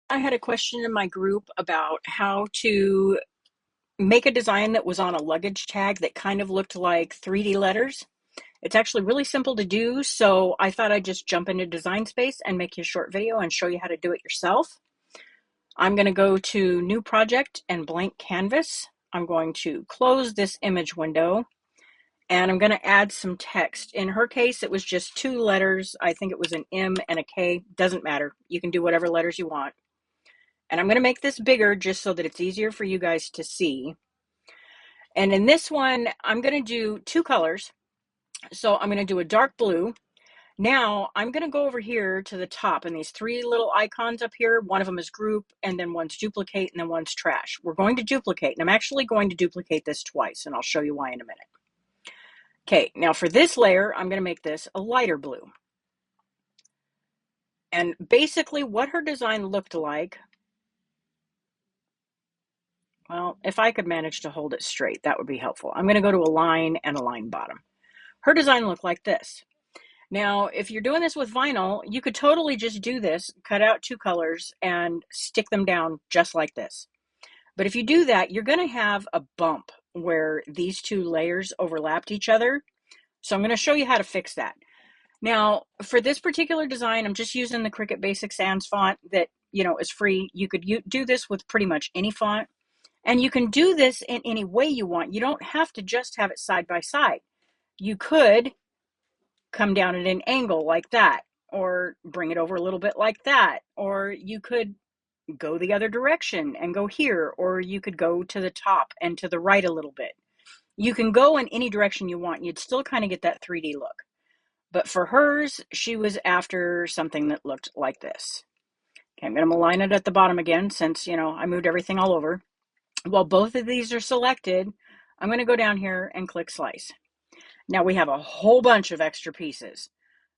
I had a question in my group about how to make a design that was on a luggage tag that kind of looked like 3D letters. It's actually really simple to do, so I thought I'd just jump into Design Space and make you a short video and show you how to do it yourself. I'm going to go to New Project and Blank Canvas. I'm going to close this image window and I'm going to add some text. In her case, it was just two letters. I think it was an M and a K. Doesn't matter. You can do whatever letters you want. And I'm going to make this bigger just so that it's easier for you guys to see. And in this one, I'm going to do two colors. So I'm going to do a dark blue. Now I'm going to go over here to the top and these three little icons up here. One of them is group and then one's duplicate and then one's trash. We're going to duplicate, and I'm actually going to duplicate this twice, and I'll show you why in a minute. Okay, now for this layer, I'm going to make this a lighter blue. And basically what her design looked like, well, if I could manage to hold it straight, that would be helpful. I'm going to go to a line and a line bottom. Her design looked like this. Now, if you're doing this with vinyl, you could totally just do this, cut out two colors and stick them down just like this. But if you do that, you're going to have a bump where these two layers overlapped each other. So I'm going to show you how to fix that. Now, for this particular design, I'm just using the Cricut Basic Sans font that, is free. You could do this with pretty much any font. And you can do this in any way you want. You don't have to just have it side by side. You could come down at an angle like that, or bring it over a little bit like that, or you could go the other direction and go here, or you could go to the top and to the right a little bit. You can go in any direction you want. You'd still kind of get that 3D look. But for hers, she was after something that looked like this. Okay, I'm going to align it at the bottom again since, I moved everything all over. While both of these are selected, I'm going to go down here and click slice. Now we have a whole bunch of extra pieces.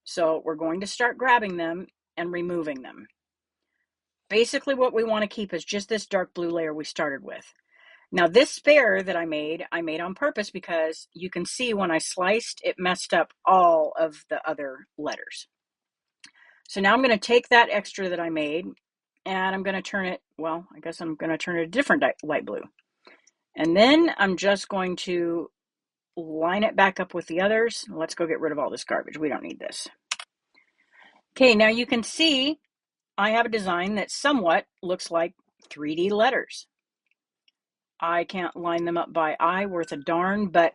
So we're going to start grabbing them and removing them. Basically what we want to keep is just this dark blue layer we started with. Now this spare that I made on purpose because you can see when I sliced, it messed up all of the other letters. So now I'm going to take that extra that I made and I'm going to turn it, well, I guess I'm going to turn it a different light blue. And then I'm just going to line it back up with the others. Let's go get rid of all this garbage. We don't need this. Okay, now you can see I have a design that somewhat looks like 3D letters. I can't line them up by eye worth a darn, but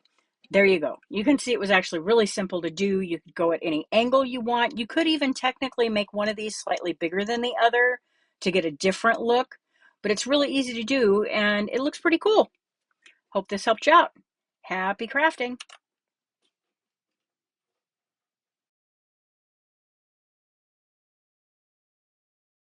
there you go. You can see it was actually really simple to do. You could go at any angle you want. You could even technically make one of these slightly bigger than the other to get a different look, but it's really easy to do and it looks pretty cool. Hope this helped you out. Happy crafting.